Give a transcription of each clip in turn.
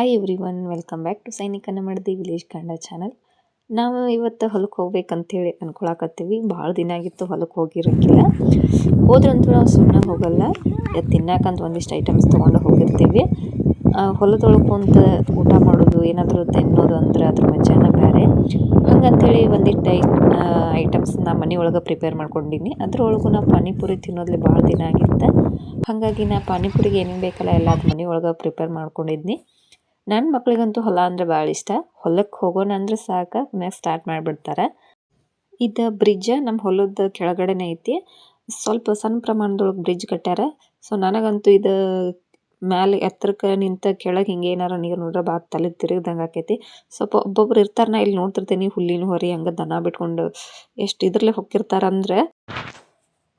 Hi everyone, welcome back to ಸೈನಿಕ ಕನ್ನಡದಿ village Kannada channel. ನಾವು ಇವತ್ತು ಹೊಲಕ್ಕೆ ಹೋಗ್ಬೇಕಂತೇಳಿ ಅಂದ್ಕೊಳಕತ್ತೀವಿ. ಭಾಳ ದಿನ ಆಗಿತ್ತು ಹೊಲಕ್ಕೆ ಹೋಗಿರೋಕ್ಕಿಲ್ಲ. ಹೋದ್ರಂತೂ ನಾವು ಸುಮ್ಮನೆ ಹೋಗಲ್ಲ, ತಿನ್ನಕ್ಕಂತ ಒಂದಿಷ್ಟು ಐಟಮ್ಸ್ ತೊಗೊಂಡು ಹೋಗಿರ್ತೀವಿ. ಹೊಲದೊಳಗೆ ಕುಂತು ಊಟ ಮಾಡೋದು, ಏನಾದರೂ ತಿನ್ನೋದು ಅಂದ್ರೆ ಅದ್ರ ಮಜಾನ ಬೇರೆ. ಹಂಗಂತೇಳಿ ಒಂದಿಟ್ಟು ಐಟಮ್ಸ್ ನಾ ಮನೆ ಒಳಗೆ ಪ್ರಿಪೇರ್ ಮಾಡ್ಕೊಂಡಿನಿ. ಅದ್ರೊಳಗೂ ನಾ ಪಾನಿಪುರಿ ತಿನ್ನೋದ್ಲಿ ಭಾಳ ದಿನ ಆಗಿತ್ತು. ಹಾಗಾಗಿ ನಾ ಪಾನಿಪುರಿಗೆ ಏನೇನು ಬೇಕಲ್ಲ ಎಲ್ಲ ಅದು ಮನೆ ಒಳಗೆ ಪ್ರಿಪೇರ್ ಮಾಡ್ಕೊಂಡಿದ್ನಿ. ನನ್ನ ಮಕ್ಳಿಗಂತೂ ಹೊಲ ಅಂದರೆ ಭಾಳ ಇಷ್ಟ. ಹೊಲಕ್ಕೆ ಹೋಗೋಣ ಅಂದ್ರೆ ಸಾಕು, ಮನ್ಯಾಗ ಸ್ಟಾರ್ಟ್ ಮಾಡಿಬಿಡ್ತಾರೆ. ಇದು ಬ್ರಿಡ್ಜ್ ನಮ್ಮ ಹೊಲದ ಕೆಳಗಡೆನೇ ಐತಿ. ಸ್ವಲ್ಪ ಸಣ್ಣ ಪ್ರಮಾಣದೊಳಗೆ ಬ್ರಿಡ್ಜ್ ಕಟ್ಟ್ಯಾರ. ಸೊ ನನಗಂತೂ ಇದು ಮ್ಯಾಲೆ ಎತ್ತರಕ್ಕೆ ನಿಂತ ಕೆಳಗೆ ಹಿಂಗೆ ಏನಾರ ನೀರು ನೋಡ್ರೆ ಭಾಳ ತಲೆ ತಿರುಗ್ದಂಗೆ ಆಕೈತಿ. ಸ್ವಲ್ಪ ಒಬ್ಬೊಬ್ರು ಇರ್ತಾರೆ, ನಾ ಇಲ್ಲಿ ನೋಡ್ತಿರ್ತೀನಿ ಹುಲ್ಲಿನ ಹೊರಿ ಹಂಗೆ ದನ ಬಿಟ್ಕೊಂಡು ಎಷ್ಟು ಇದ್ರಲ್ಲೇ ಹೋಗಿರ್ತಾರಂದ್ರೆ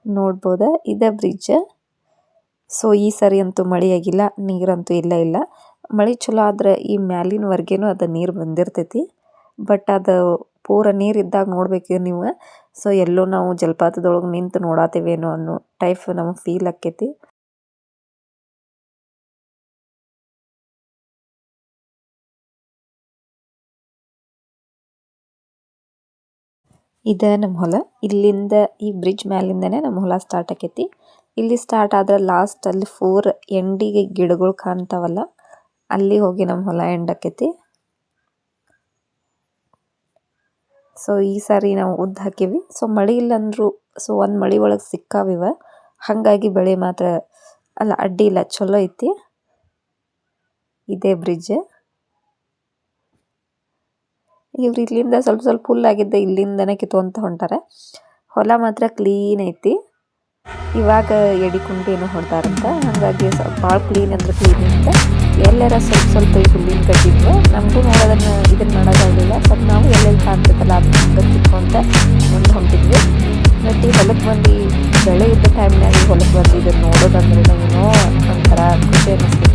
ನೋಡ್ಬೋದು. ಇದೇ ಬ್ರಿಡ್ಜ್. ಸೊ ಈ ಸರಿ ಅಂತೂ ಮಳೆ ಆಗಿಲ್ಲ, ನೀರಂತೂ ಇಲ್ಲ. ಮಳೆ ಚಲೋ ಆದ್ರೆ ಈ ಮ್ಯಾಲಿನವರೆಗೇನು ಅದು ನೀರು ಬಂದಿರ್ತೈತಿ. ಬಟ್ ಅದು ಪೂರ ನೀರು ಇದ್ದಾಗ ನೋಡ್ಬೇಕು ನೀವು. ಸೊ ಎಲ್ಲೋ ನಾವು ಜಲಪಾತದೊಳಗೆ ನಿಂತು ನೋಡಾತೀವೇನೋ ಅನ್ನೋ ಟೈಪ್ ನಮಗೆ ಫೀಲ್ ಆಕೈತಿ. ಇದ ನಮ್ಮ ಹೊಲ. ಇಲ್ಲಿಂದ ಈ ಬ್ರಿಡ್ಜ್ ಮ್ಯಾಲಿಂದನೇ ನಮ್ಮ ಹೊಲ ಸ್ಟಾರ್ಟ್ ಆಕೈತಿ. ಇಲ್ಲಿ ಸ್ಟಾರ್ಟ್ ಆದ್ರೆ ಲಾಸ್ಟ್ ಅಲ್ಲಿ 4 ಎಂಡಿಗೆ ಗಿಡಗಳು ಕಾಣ್ತಾವಲ್ಲ, ಅಲ್ಲಿ ಹೋಗಿ ನಮ್ಮ ಹೊಲ ಎಂಡ್ ಆಕೈತಿ. ಸೊ ಈ ಸಾರಿ ನಾವು ಉದ್ದ ಹಾಕೀವಿ. ಸೊ ಮಳೆ ಇಲ್ಲ ಅಂದ್ರು ಸೊ ಒಂದು ಮಳೆ ಒಳಗೆ ಸಿಕ್ಕಾವಿವ, ಹಾಗಾಗಿ ಬೆಳೆ ಮಾತ್ರ ಅಡ್ಡಿ ಇಲ್ಲ, ಚಲೋ ಐತಿ. ಇದೇ ಬ್ರಿಡ್ಜ್. ಇವ್ರು ಇಲ್ಲಿಂದ ಸ್ವಲ್ಪ ಹುಲ್ಲಾಗಿದ್ದ ಇಲ್ಲಿಂದನೇ ಕಿತ್ಕೊಂತ ಹೊಂಟಾರೆ. ಹೊಲ ಮಾತ್ರ ಕ್ಲೀನ್ ಐತಿ. ಇವಾಗ ಎಡಿಕುಂಟು ಏನೋ ಹೊಡ್ದಾರಂತ, ಹಾಗಾಗಿ ಭಾಳ ಕ್ಲೀನ್ ಅಂದ್ರೆ ಕ್ಲೀನ್ ಇತ್ತು. ಎಲ್ಲರ ಸ್ವಲ್ಪ ಈ ಹುಲ್ಲಿನ ಕಟ್ಟಿದ್ವು. ನಮಗೂ ನೋಡೋದನ್ನು ಇದನ್ನು ಮಾಡೋದಾಗಲಿಲ್ಲ. ಸ್ವಲ್ಪ ನಾವು ಎಲ್ಲೆಲ್ಲಿ ಕಾಣ್ತೈತಲ್ಲ ಅದನ್ನ ಕಿತ್ಕೊಂತ ಮುಂದೆ ಹೊಂಟಿದ್ವಿ. ಬಟ್ ಈ ಹೊಲಕ್ಕೆ ಬಂದು ಬೆಳೆ ಇದ್ದ ಟೈಮ್ನಾಗ ಈ ಹೊಲಕ್ಕೆ ಬಂದು ಇದನ್ನು ನೋಡೋದಂದ್ರೆ ಏನೋ ಒಂಥರ ಖುಷಿ ಅನ್ನಿಸ್ತು.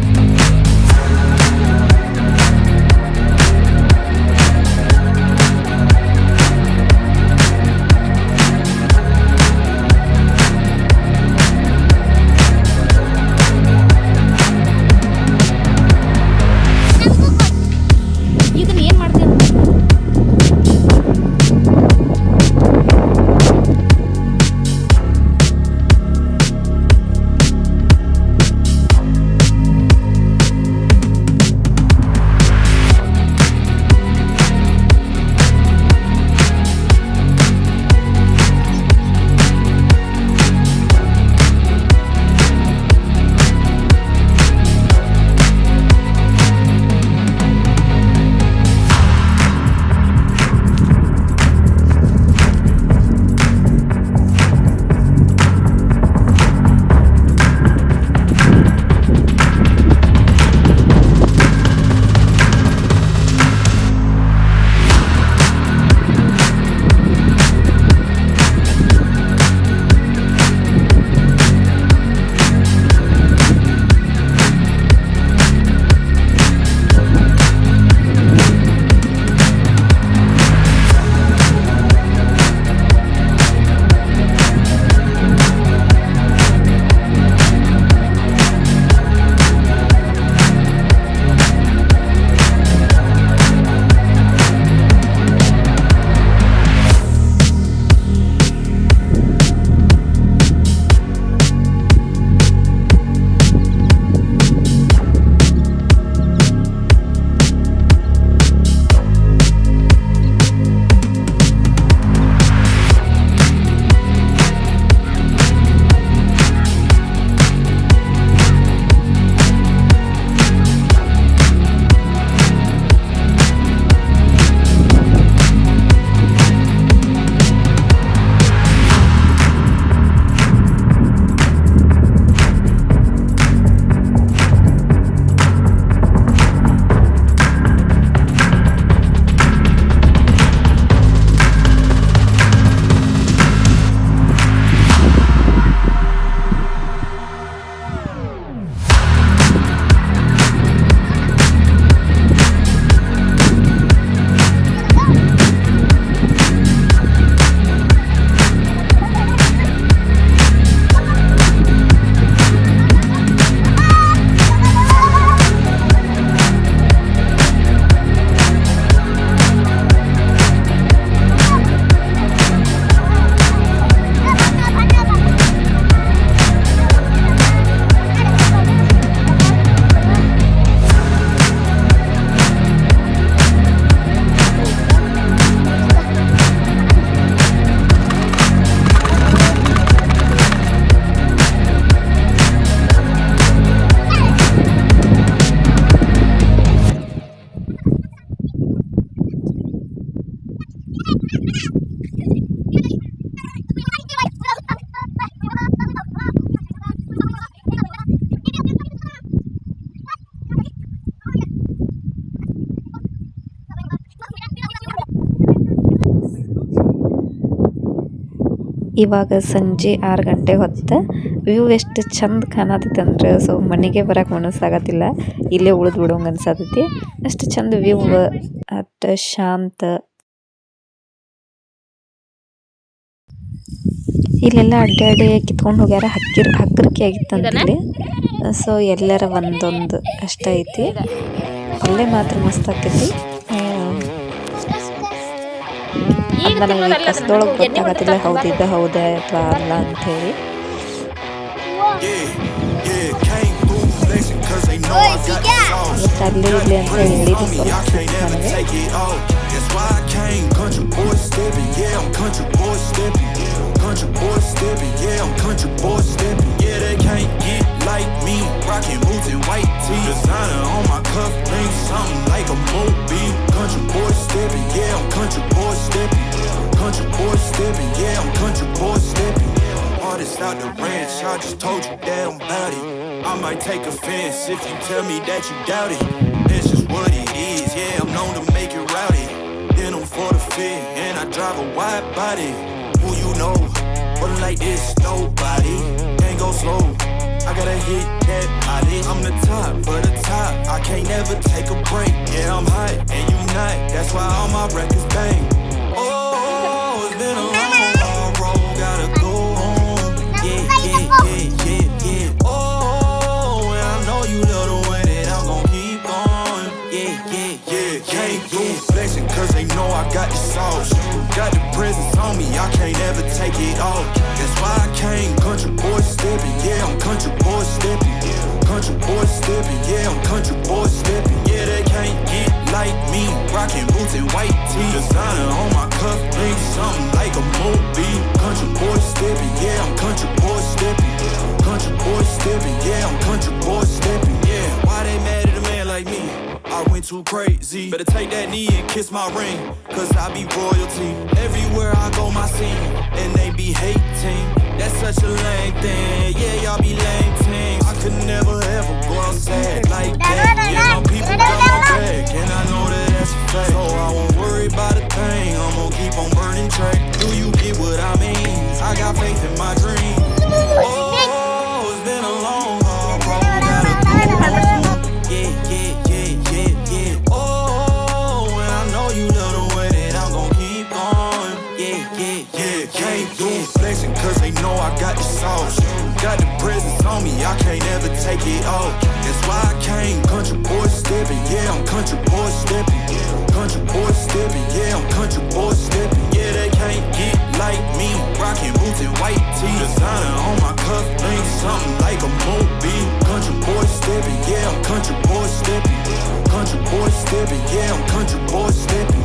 ಇವಾಗ ಸಂಜೆ 6 ಗಂಟೆ ಹೊತ್ತು ವ್ಯೂ ಎಷ್ಟು ಚಂದ ಕಾಣತೈತೆ ಅಂದ್ರೆ ಸೊ ಮನೆಗೆ ಬರಕ್ಕೆ ಮನಸ್ಸಾಗತ್ತಿಲ್ಲ, ಇಲ್ಲೇ ಉಳಿದು ಬಿಡೋಂಗೆ ಅನ್ಸತೈತಿ. ಅಷ್ಟು ಚಂದ ವ್ಯೂ, ಅಷ್ಟು ಶಾಂತ. ಇಲ್ಲೆಲ್ಲ ಅಡ್ಡಾಡಿ ಕಿತ್ಕೊಂಡು ಹೋಗ್ಯಾರ, ಹಕ್ಕರಿಕೆ ಆಗಿತ್ತಂತಲ್ಲಿ. ಸೊ ಎಲ್ಲರ ಒಂದೊಂದು ಅಷ್ಟ ಐತಿ. ಪಲ್ಯ ಮಾತ್ರ ಮಸ್ತ್ ಆಕೈತಿ. ಅದು ನನಗೆ ಕಸದೊಳಗೆ ಗೊತ್ತಾಗತ್ತಿಲ್ಲ ಹೌದಾ ಅಥವಾ ಅಲ್ಲ ಅಂಥೇಳಿ. ಮತ್ತು ಅಲ್ಲಿ ಇಲ್ಲಿ ಅಂತ ಹೇಳಿದ್ರು ಸ್ವಲ್ಪ ನನಗೆ. Country boy stepping, yeah, I'm country boy stepping. Yeah, they can't get like me. Rockin' boots and white tee. Designer on my cuff, ain't something like a Moby. Country boy stepping, yeah, I'm country boy stepping. Country boy stepping, yeah, I'm country boy stepping. Artist out the ranch, I just told you that I'm bout it. I might take offense if you tell me that you doubt it. It's just what it is, yeah, I'm known to make it rowdy. Then I'm for the fit, and I drive a wide body. Who you know? Running like this, nobody. Can't go slow. I gotta hit that body. I'm the top of the top. I can't never take a break. Yeah, I'm hot and you not. That's why all my records bang. Oh, it's been a long road. Gotta go home. Yeah. Oh, and I know you love the way that I'm gon' keep going. Yeah. Can't do flexing 'cause they know I got the sauce. Got the presence on me, I can't ever take it off. That's why I came country boy stepping, yeah, I'm country boy stepping. Country boy stepping, yeah, I'm country boy stepping. Yeah, they can't get like me. Rockin' boots and white tee. Designer on my cuff, ain't something like a Moby. Country boy stepping, yeah, I'm country boy stepping. Country boy stepping, yeah, I'm country boy stepping. Yeah, why they mad at a man like me? I went too crazy. Better take that knee and kiss my ring, 'cause I be royalty. Everywhere I go, my scene, and they be hating. That's such a lame thing. Yeah, y'all be lame teams. I could never ever go outside like that. Yeah, my people got my back, and I know that that's a fact. So I won't worry about a thing. I'm gonna keep on burning track. Do you get what I mean? I got faith in my dream. Oh, it's been a long hard road. Gotta go home. Yeah. Oh, and I know you love the way that I'm gon' keep going. Yeah. Can't do flexing 'cause they know I got the sauce. Got the presence on me, I can't ever take it off. That's why I came country boy stepping, yeah, I'm country boy stepping. Country boy stepping, yeah, I'm country boy stepping. Yeah, they can't get like me. Rockin' boots and white tee. Designer on my cuff, ain't something like a Moby. Country boy stepping, yeah, I'm country boy stepping. Country boy stepping, yeah, I'm country boy stepping.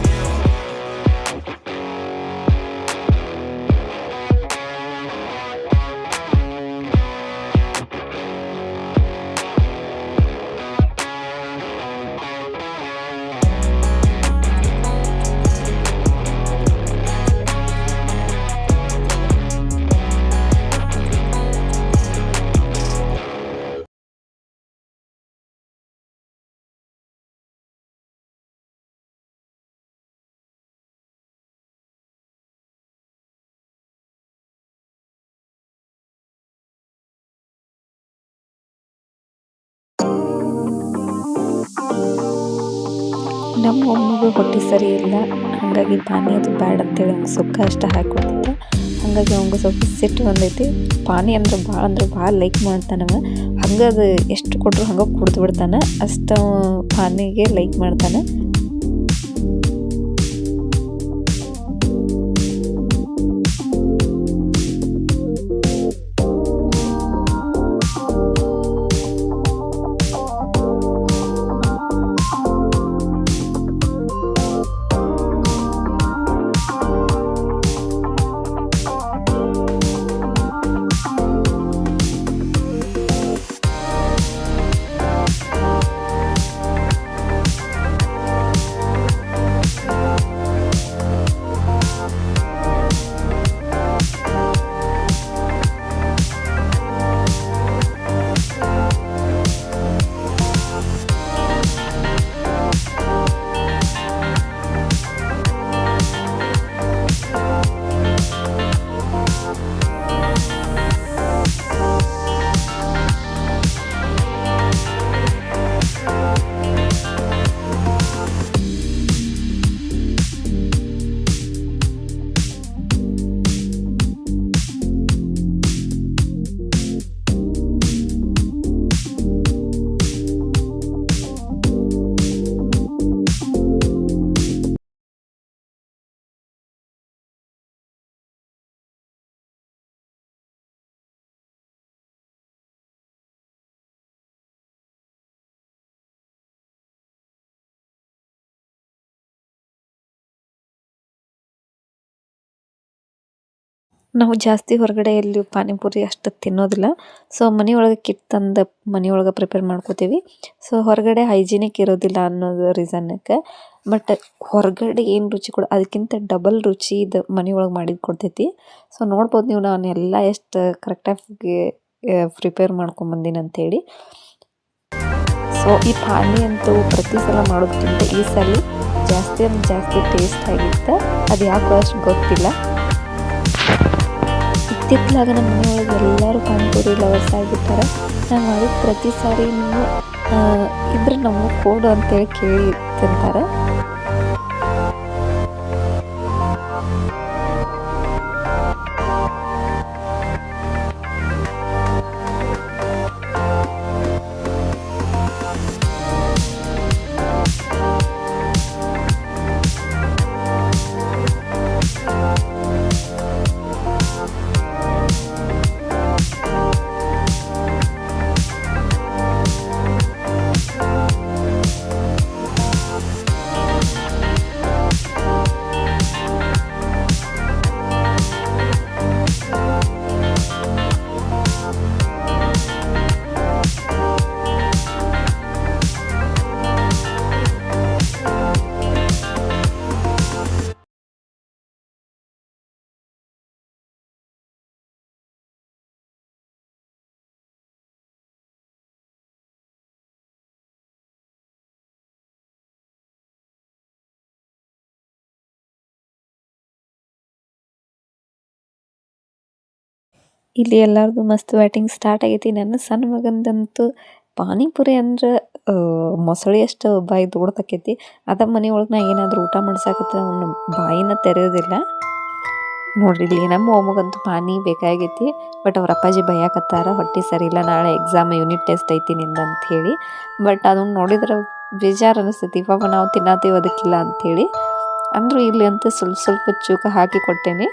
ನಮ್ಮ ಅಮ್ಮಗೆ ಹೊಟ್ಟೆ ಸರಿ ಇಲ್ಲ, ಹಾಗಾಗಿ ಪಾನಿ ಅದು ಬ್ಯಾಡ ಅಂತೇಳಿ ಅವ್ಗೆ ಸುಕ್ಕ ಅಷ್ಟು ಹಾಕಿಕೊಡ್ತಿದ್ದೆ. ಹಾಗಾಗಿ ಅವಂಗೆ ಸ್ವಲ್ಪ ಸಿಟ್ಟು ಬಂದೈತಿ. ಪಾನಿ ಅಂದ್ರೆ ಭಾಳ ಲೈಕ್ ಮಾಡ್ತಾನವ. ಹಂಗೆ ಅದು ಎಷ್ಟು ಕೊಟ್ಟರು ಹಂಗೆ ಕುಡ್ದು ಬಿಡ್ತಾನೆ, ಅಷ್ಟು ಪಾನಿಗೆ ಲೈಕ್ ಮಾಡ್ತಾನೆ. ನಾವು ಜಾಸ್ತಿ ಹೊರಗಡೆ ಎಲ್ಲಿ ಪಾನಿಪುರಿ ಅಷ್ಟು ತಿನ್ನೋದಿಲ್ಲ. ಸೊ ಮನೆಯೊಳಗೆ ಕಿಟ್ ತಂದು ಮನೆಯೊಳಗೆ ಪ್ರಿಪೇರ್ ಮಾಡ್ಕೋತೀವಿ. ಸೊ ಹೊರಗಡೆ ಹೈಜಿನಿಕ್ ಇರೋದಿಲ್ಲ ಅನ್ನೋದು ರೀಸನ್ನಕ್ಕೆ. ಬಟ್ ಹೊರಗಡೆ ಏನು ರುಚಿ ಕೊಡ ಅದಕ್ಕಿಂತ ಡಬಲ್ ರುಚಿ ಇದು ಮನೆಯೊಳಗೆ ಮಾಡಿದ್ದು ಕೊಡ್ತೈತಿ. ಸೊ ನೋಡ್ಬೋದು ನೀವು ನಾನು ಎಲ್ಲ ಎಷ್ಟು ಕರೆಕ್ಟಾಗಿ ಪ್ರಿಪೇರ್ ಮಾಡ್ಕೊಂಬಂದಿನಿ ಅಂಥೇಳಿ. ಸೊ ಈ ಪಾನಿ ಅಂತೂ ಪ್ರತಿ ಸಲ ಮಾಡೋದಕ್ಕಿಂತ ಈ ಸಲ ಜಾಸ್ತಿ ಅಂದ್ರೆ ಜಾಸ್ತಿ ಟೇಸ್ಟ್ ಆಗಿತ್ತು. ಅದು ಯಾಕೋ ಅಷ್ಟು ಗೊತ್ತಿಲ್ಲ. ಇತ್ತಿತ್ತಲಾಗ ನಮ್ಮ ಮನೆಯೊಳಗೆ ಎಲ್ಲರೂ ಪಾನಿಪುರಿ ಲವರ್ಸ್ ಆಗಿಬಿಟ್ಟಾರೆ. ನಾನು ಮಾಡಿದ ಪ್ರತಿ ಸಾರಿನೂ ಇದ್ರೆ ನಮಗೆ ಕೊಡು ಅಂತೇಳಿ ಕೇಳಿ ತಿಂತಾರೆ. ಇಲ್ಲಿ ಎಲ್ಲರದು ಮಸ್ತ್ ಬ್ಯಾಟಿಂಗ್ ಸ್ಟಾರ್ಟ್ ಆಗೈತಿ. ನನ್ನ ಸಣ್ಣ ಮಗಂದಂತೂ ಪಾನಿಪುರಿ ಅಂದ್ರೆ ಮೊಸಳೆ ಅಷ್ಟು ಬಾಯಿ ದೊಡ್ಡದಾಕೈತಿ. ಅದ ಮನೆಯೊಳಗೆ ನಾ ಏನಾದರೂ ಊಟ ಮಾಡ್ಸಾಕತ್ರ ಅವನು ಬಾಯಿನ ತೆರೆಯೋದಿಲ್ಲ. ನೋಡ್ರಿ ಇಲ್ಲಿ ನಮ್ಮ ಮೊಮ್ಮಗಂತೂ ಪಾನಿ ಬೇಕಾಗೈತಿ. ಬಟ್ ಅವ್ರ ಅಪ್ಪಾಜಿ ಬೈಯಾಕತ್ತಾರ, ಹೊಟ್ಟೆ ಸರಿ ಇಲ್ಲ, ನಾಳೆ ಎಕ್ಸಾಮ್ ಯೂನಿಟ್ ಟೆಸ್ಟ್ ಐತಿ ನಿಂದ ಅಂತ ಹೇಳಿ. ಬಟ್ ಅದನ್ನು ನೋಡಿದ್ರೆ ಬೇಜಾರು ಅನಿಸ್ತೈತಿ, ಪಾಪ ನಾವು ತಿನ್ನತ್ತೀವಿ ಅದಕ್ಕಿಲ್ಲ ಅಂಥೇಳಿ. ಅಂದರೂ ಇಲ್ಲಿ ಅಂತ ಸ್ವಲ್ಪ ಸ್ವಲ್ಪ ಚೂಕ ಹಾಕಿ ಕೊಟ್ಟೇನೆ.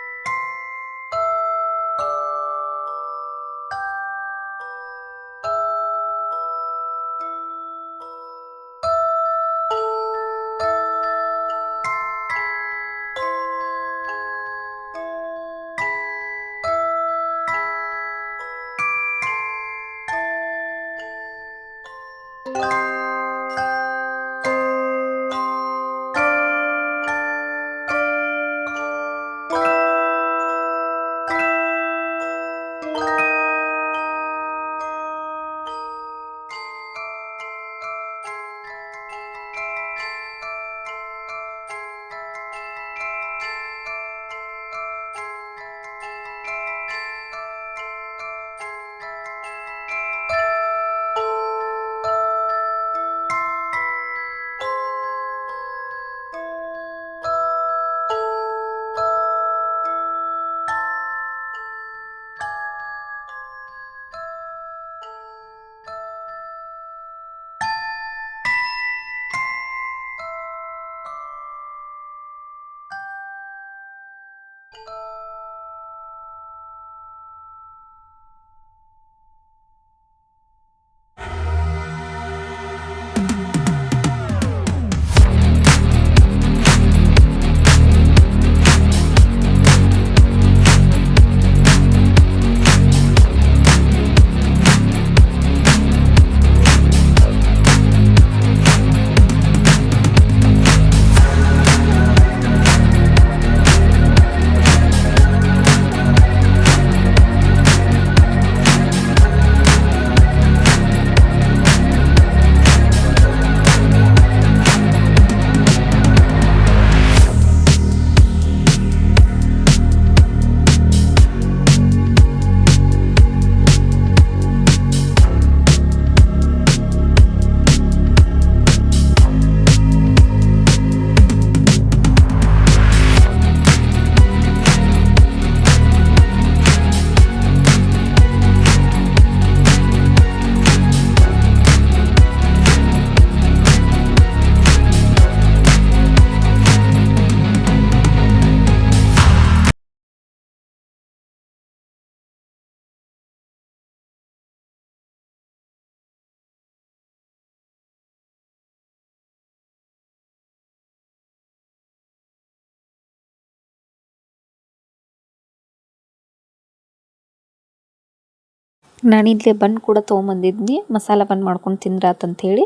ನಾನಿಲ್ಲೇ ಬನ್ ಕೂಡ ತೊಗೊಂಬಂದಿದ್ನಿ, ಮಸಾಲ ಬನ್ ಮಾಡ್ಕೊಂಡು ತಿಂದ್ರಾತಂಥೇಳಿ.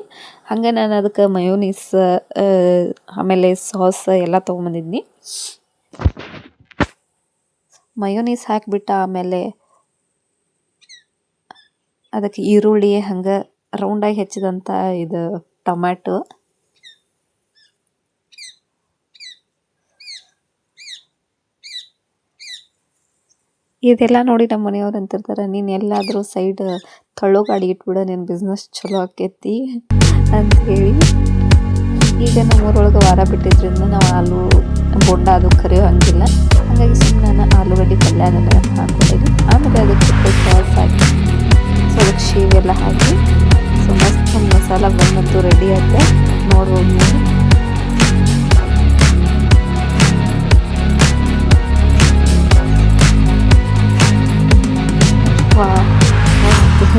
ಹಂಗೆ ನಾನು ಅದಕ್ಕೆ ಮಯೋನೀಸ್ ಆಮೇಲೆ ಸಾಸ್ ಎಲ್ಲ ತೊಗೊಂಬಂದಿದ್ನಿ. ಮಯೋನೀಸ್ ಹಾಕಿಬಿಟ್ಟು ಆಮೇಲೆ ಅದಕ್ಕೆ ಈರುಳ್ಳಿ ಹಂಗೆ ರೌಂಡಾಗಿ ಹೆಚ್ಚಿದಂಥ ಇದು ಟೊಮ್ಯಾಟೊ, ಇದೆಲ್ಲ ನೋಡಿ ನಮ್ಮ ಮನೆಯವ್ರು ಅಂತಿರ್ತಾರೆ, ನೀನು ಎಲ್ಲಾದರೂ ಸೈಡ್ ತಳ್ಳೋ ಗಾಡಿ ಇಟ್ಬಿಡ, ನಿನ್ನ ಬಿಸ್ನೆಸ್ ಚಲೋ ಆಕೈತಿ ಅಂತ ಹೇಳಿ. ಈಗ ನಮ್ಮೂರೊಳಗೆ ವಾರ ಬಿಟ್ಟಿದ್ರಿಂದ ನಾವು ಆಲೂ ಬೋಂಡ ಅದು ಕರಿಯೋ ಹಂಗಿಲ್ಲ, ಹಾಗಾಗಿ ಸುಮ್ಮನೆ ನಾನು ಆಲೂಗಡ್ಡೆ ಪಲ್ಯ ಅದನ್ನು ಹಾಕ್ಕೊಂಡಿದ್ದೆ. ಆಮೇಲೆ ಅದಕ್ಕೆ ಸಾಸ್ ಹಾಕಿ ಸ್ವಲ್ಪ ಶೀವೆಲ್ಲ ಹಾಕಿ ಸೊ ಮಸ್ತ್ ಮಸಾಲ ಬಂದಂತೂ ರೆಡಿ ಆಗುತ್ತೆ. ನೋಡ್ಬೋದು ನೀವು. ವಾ ಮಸ್ತ್.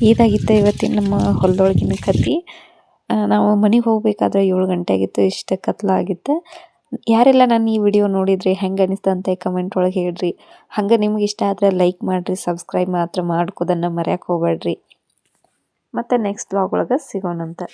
ಇದಾಗಿತ್ತು ಇವತ್ತಿನ ನಮ್ಮ ಹೊಲದೊಳಗಿನ ಕತೆ. ನಾವು ಮನೆಗೆ ಹೋಗಬೇಕಾದ್ರೆ 7 ಗಂಟೆ ಆಗಿತ್ತು, ಇಷ್ಟು ಕತ್ಲಾಗಿತ್ತು. ಯಾರೆಲ್ಲ ನಾನು ಈ ವಿಡಿಯೋ ನೋಡಿದ್ರಿ ಹೆಂಗೆ ಅನಿಸ್ತು ಅಂತ ಕಮೆಂಟ್ ಒಳಗೆ ಹೇಳ್ರಿ. ಹಂಗೆ ನಿಮ್ಗೆ ಇಷ್ಟ ಆದರೆ ಲೈಕ್ ಮಾಡಿರಿ, ಸಬ್ಸ್ಕ್ರೈಬ್ ಮಾತ್ರ ಮಾಡ್ಕೋದನ್ನು ಮರೆಯೋಕೆ ಹೋಗ್ಬೇಡ್ರಿ. ಮತ್ತು ನೆಕ್ಸ್ಟ್ ವ್ಲಾಗ್ ಒಳಗೆ ಸಿಗೋಣಂತೆ.